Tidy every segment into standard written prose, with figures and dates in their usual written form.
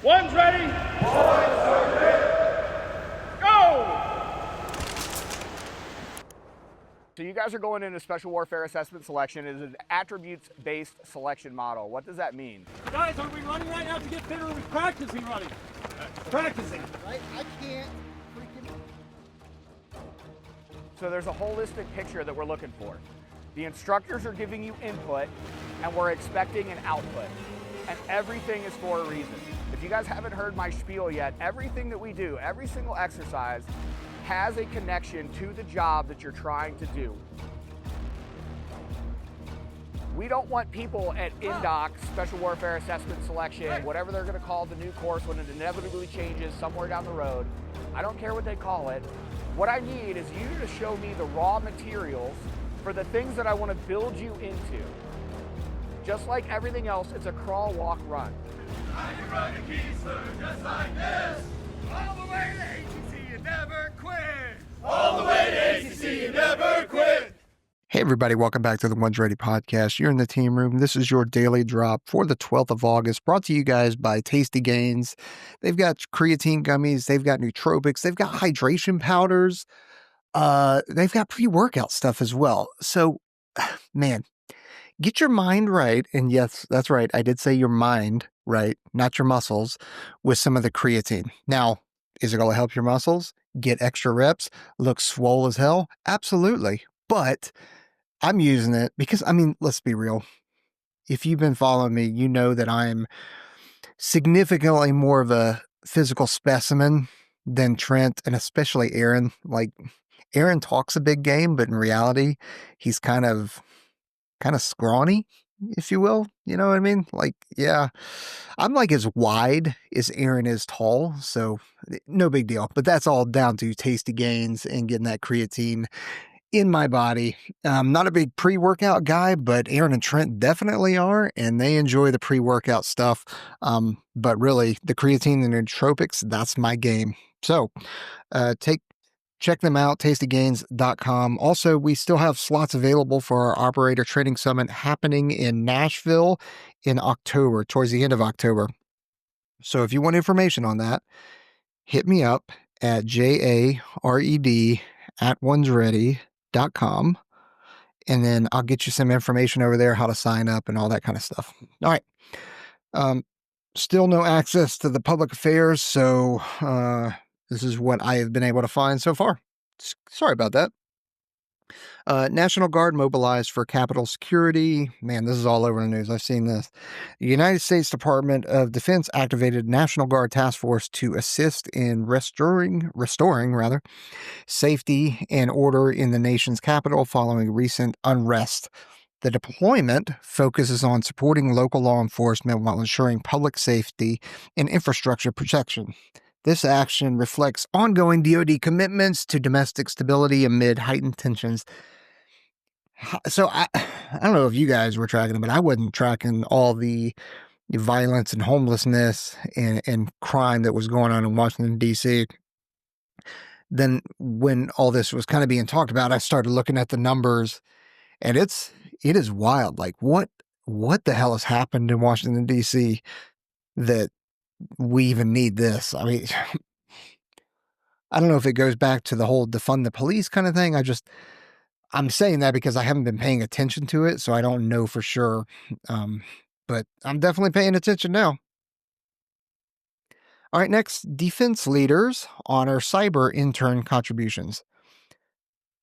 One's ready. Go! So you guys are going into special warfare assessment selection. It is an attributes-based selection model. What does that mean? Guys, are we running right now to get fitter? Are we practicing running? Practicing. I can't freaking... So there's a holistic picture that we're looking for. The instructors are giving you input, and we're expecting an output. And everything is for a reason. If you guys haven't heard my spiel yet, everything that we do, every single exercise, has a connection to the job that you're trying to do. We don't want people at INDOC, Special Warfare Assessment Selection, whatever they're gonna call the new course when it inevitably changes somewhere down the road. I don't care what they call it. What I need is you to show me the raw materials for the things that I wanna build you into. Just like everything else, it's a crawl, walk, run. I can run a Keystone just like this. All the way to ATC, you never quit. All the way to ATC, you never quit. Hey everybody, welcome back to the One's Ready podcast. You're in the team room. This is your daily drop for the 12th of August, brought to you guys by Tasty Gains. They've got creatine gummies, they've got nootropics, they've got hydration powders, they've got pre-workout stuff as well. So, man, get your mind right, and yes, that's right, I did say your mind right, not your muscles, with some of the creatine. Now, is it going to help your muscles? Get extra reps? Look swole as hell? Absolutely. But I'm using it because, I mean, let's be real. If you've been following me, you know that I'm significantly more of a physical specimen than Trent, and especially Aaron. Like, Aaron talks a big game, but in reality, he's kind of scrawny, if you will. You know what I mean? Like, yeah, I'm like as wide as Aaron is tall, so no big deal. But that's all down to Tasty Gains and getting that creatine in my body. I'm not a big pre-workout guy, but Aaron and Trent definitely are, and they enjoy the pre-workout stuff. But really, the creatine and nootropics, that's my game. So, check them out, tastygains.com. Also, we still have slots available for our Operator Training Summit happening in Nashville in October, towards the end of October. So if you want information on that, hit me up at jared@onesready.com, and then I'll get you some information over there, how to sign up and all that kind of stuff. All right. Still no access to the public affairs, so this is what I have been able to find so far. Sorry about that. National Guard mobilized for Capitol security. Man, this is all over the news. I've seen this. The United States Department of Defense activated National Guard task force to assist in restoring safety and order in the nation's capital following recent unrest. The deployment focuses on supporting local law enforcement while ensuring public safety and infrastructure protection. This action reflects ongoing DoD commitments to domestic stability amid heightened tensions. So I don't know if you guys were tracking it, but I wasn't tracking all the violence and homelessness and crime that was going on in Washington, D.C. Then when all this was kind of being talked about, I started looking at the numbers, and it is wild. Like, what the hell has happened in Washington, D.C. that we even need this? I mean, I don't know if it goes back to the whole defund the police kind of thing. I'm saying that because I haven't been paying attention to it, so I don't know for sure. But I'm definitely paying attention now. All right, next, defense leaders honor cyber intern contributions.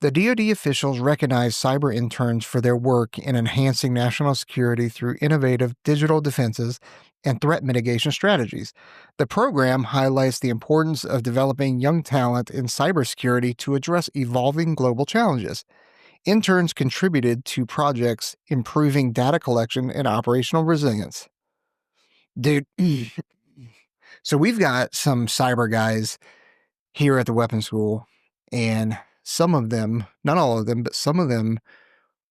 The DoD officials recognize cyber interns for their work in enhancing national security through innovative digital defenses and threat mitigation strategies. The program highlights the importance of developing young talent in cybersecurity to address evolving global challenges. Interns contributed to projects improving data collection and operational resilience. Dude, so we've got some cyber guys here at the weapons school, and some of them, not all of them, but some of them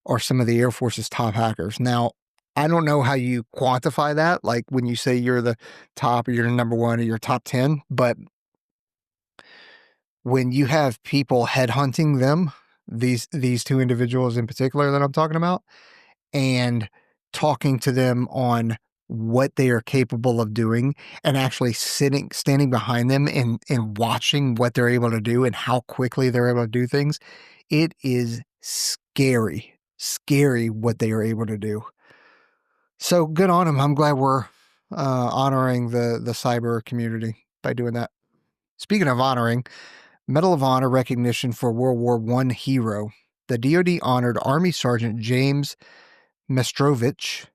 are some of the Air Force's top hackers. Now, I don't know how you quantify that, like when you say you're the top or you're the number one or you're top 10, but when you have people headhunting them, these two individuals in particular that I'm talking about, and talking to them on what they are capable of doing and actually standing behind them and watching what they're able to do and how quickly they're able to do things, it is scary what they are able to do. So good on them. I'm glad we're honoring the cyber community by doing that. Speaking of honoring, Medal of Honor recognition for World War I hero. The DoD honored Army Sergeant James Mastrovich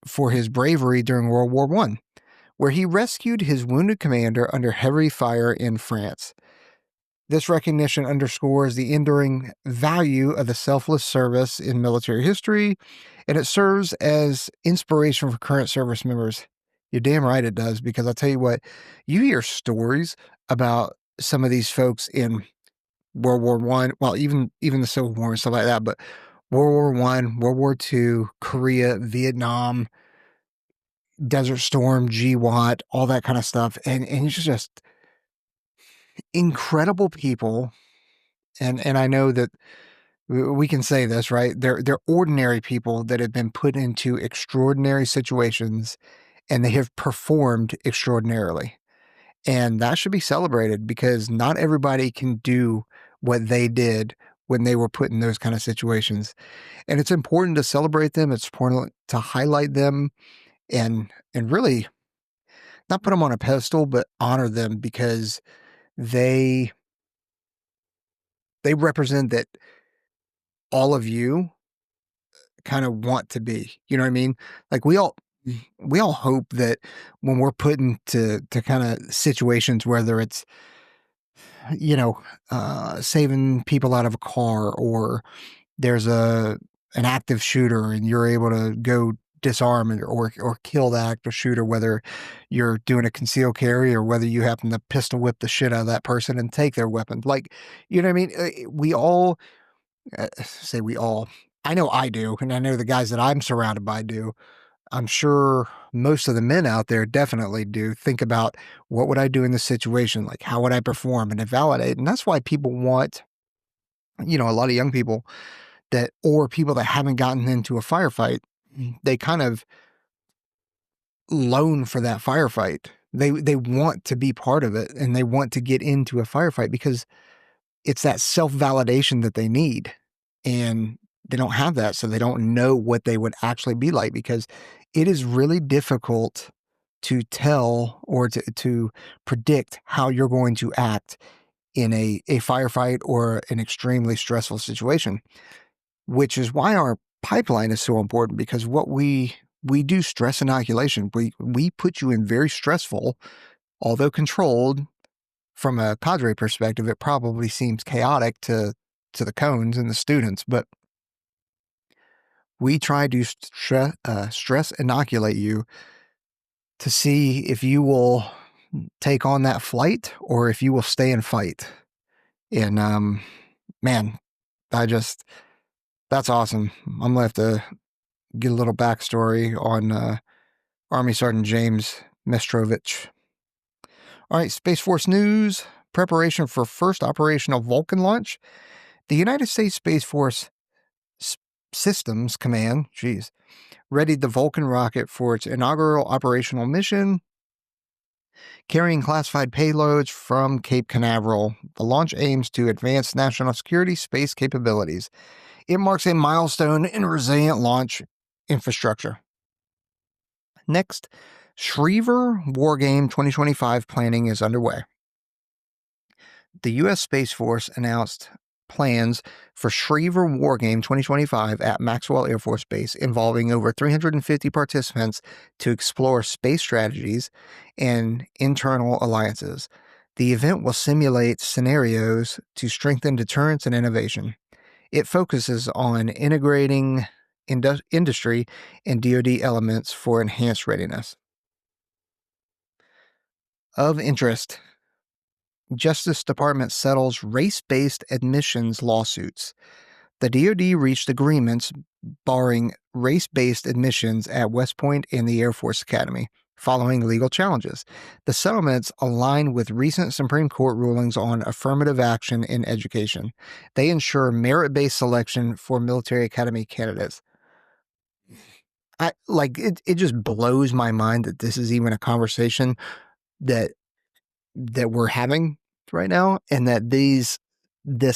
for his bravery during World War I, where he rescued his wounded commander under heavy fire in France. This recognition underscores the enduring value of the selfless service in military history, and it serves as inspiration for current service members. You're damn right it does, because I'll tell you what, you hear stories about some of these folks in World War I, well, even the Civil War and stuff like that, but World War I, World War II, Korea, Vietnam, Desert Storm, GWAT, all that kind of stuff. And it's just incredible people. And I know that we can say this, right? They're ordinary people that have been put into extraordinary situations and they have performed extraordinarily. And that should be celebrated, because not everybody can do what they did when they were put in those kind of situations. And it's important to celebrate them. It's important to highlight them and really not put them on a pedestal, but honor them, because they represent that all of you kind of want to be. You know what I mean? Like we all hope that when we're put into kind of situations, whether it's, saving people out of a car, or there's an active shooter and you're able to go disarm it or kill the active shooter, whether you're doing a concealed carry or whether you happen to pistol whip the shit out of that person and take their weapon. Like, you know what I mean? We all say we all. I know I do, and I know the guys that I'm surrounded by do. I'm sure most of the men out there definitely do think about, what would I do in this situation? Like, how would I perform and evaluate? And that's why people want, a lot of young people or people that haven't gotten into a firefight, they kind of loan for that firefight. They want to be part of it, and they want to get into a firefight because it's that self-validation that they need. And they don't have that, so they don't know what they would actually be like, because it is really difficult to tell or to predict how you're going to act in a firefight or an extremely stressful situation, which is why our pipeline is so important, because what we do stress inoculation. We put you in very stressful, although controlled. From a cadre perspective, it probably seems chaotic to the cones and the students, but we try to stress inoculate you to see if you will take on that flight or if you will stay and fight. And man, that's awesome. I'm gonna have to get a little backstory on Army Sergeant James Mastrovich. All right, Space Force news. Preparation for first operational Vulcan launch. The United States Space Force Systems Command, readied the Vulcan rocket for its inaugural operational mission, carrying classified payloads from Cape Canaveral. The launch aims to advance national security space capabilities. It marks a milestone in resilient launch infrastructure. Next, Shrever Wargame 2025 planning is underway. The U.S. Space Force announced plans for Shrever Wargame 2025 at Maxwell Air Force Base, involving over 350 participants to explore space strategies and internal alliances. The event will simulate scenarios to strengthen deterrence and innovation. It focuses on integrating industry and DoD elements for enhanced readiness. Of interest, Justice Department settles race-based admissions lawsuits. The DoD reached agreements barring race-based admissions at West Point and the Air Force Academy, following legal challenges. The settlements align with recent Supreme Court rulings on affirmative action in education. They ensure merit-based selection for military academy candidates. it just blows my mind that this is even a conversation that we're having right now, and that this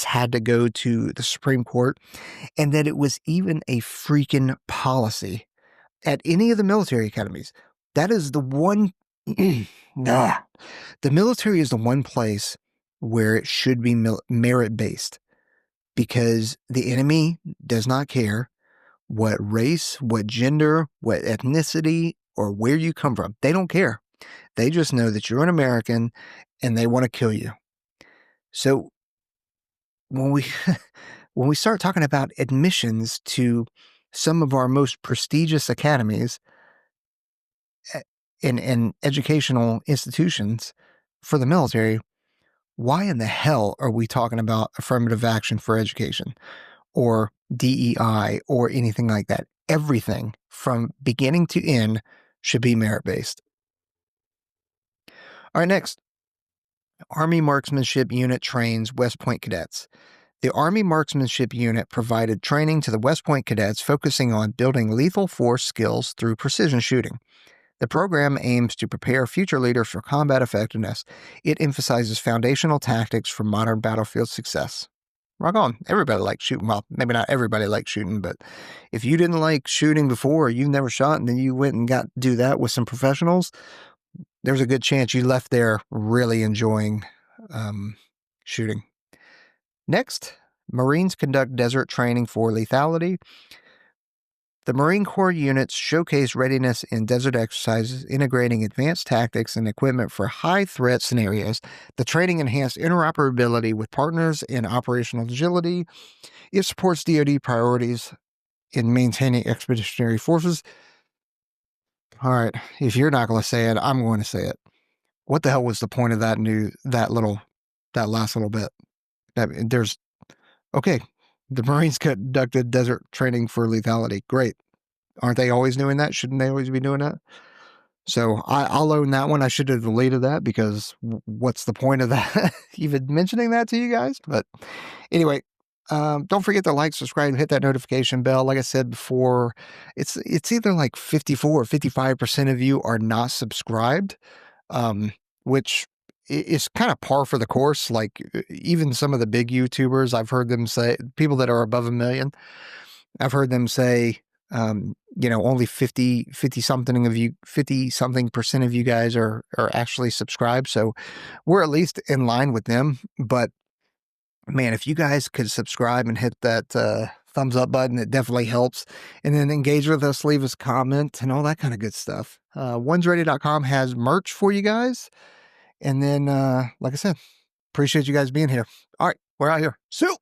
had to go to the Supreme Court, and that it was even a freaking policy at any of the military academies. That is the one, the military is the one place where it should be merit-based, because the enemy does not care what race, what gender, what ethnicity, or where you come from. They don't care. They just know that you're an American and they want to kill you. So when we when we start talking about admissions to some of our most prestigious academies and educational institutions for the military, why in the hell are we talking about affirmative action for education or DEI or anything like that? Everything from beginning to end should be merit-based. All right, next. Army Marksmanship Unit trains West Point cadets. The Army Marksmanship Unit provided training to the West Point cadets, focusing on building lethal force skills through precision shooting. The program aims to prepare future leaders for combat effectiveness. It emphasizes foundational tactics for modern battlefield success. Rock on. Everybody likes shooting. Well, maybe not everybody likes shooting, but if you didn't like shooting before, or you've never shot, and then you went and got to do that with some professionals, there's a good chance you left there really enjoying shooting. Next, Marines conduct desert training for lethality. The Marine Corps units showcase readiness in desert exercises, integrating advanced tactics and equipment for high-threat scenarios. The training enhanced interoperability with partners and operational agility. It supports DoD priorities in maintaining expeditionary forces. All right, if you're not going to say it, I'm going to say it. What the hell was the point of that last little bit? Okay, the Marines conducted desert training for lethality. Great. Aren't they always doing that? Shouldn't they always be doing that? So I'll own that one. I should have deleted that, because what's the point of that? Even mentioning that to you guys? But anyway, don't forget to like, subscribe, and hit that notification bell. Like I said before, it's either like 54 or 55% of you are not subscribed, which is kind of par for the course. Like, even some of the big YouTubers, I've heard them say, people that are above 1 million, I've heard them say, only 50 something of you, 50 something percent of you guys are actually subscribed. So we're at least in line with them. But man, if you guys could subscribe and hit that thumbs up button, it definitely helps. And then engage with us, leave us a comment, and all that kind of good stuff. onesready.com has merch for you guys. And then, like I said, appreciate you guys being here. All right, we're out here. Soup!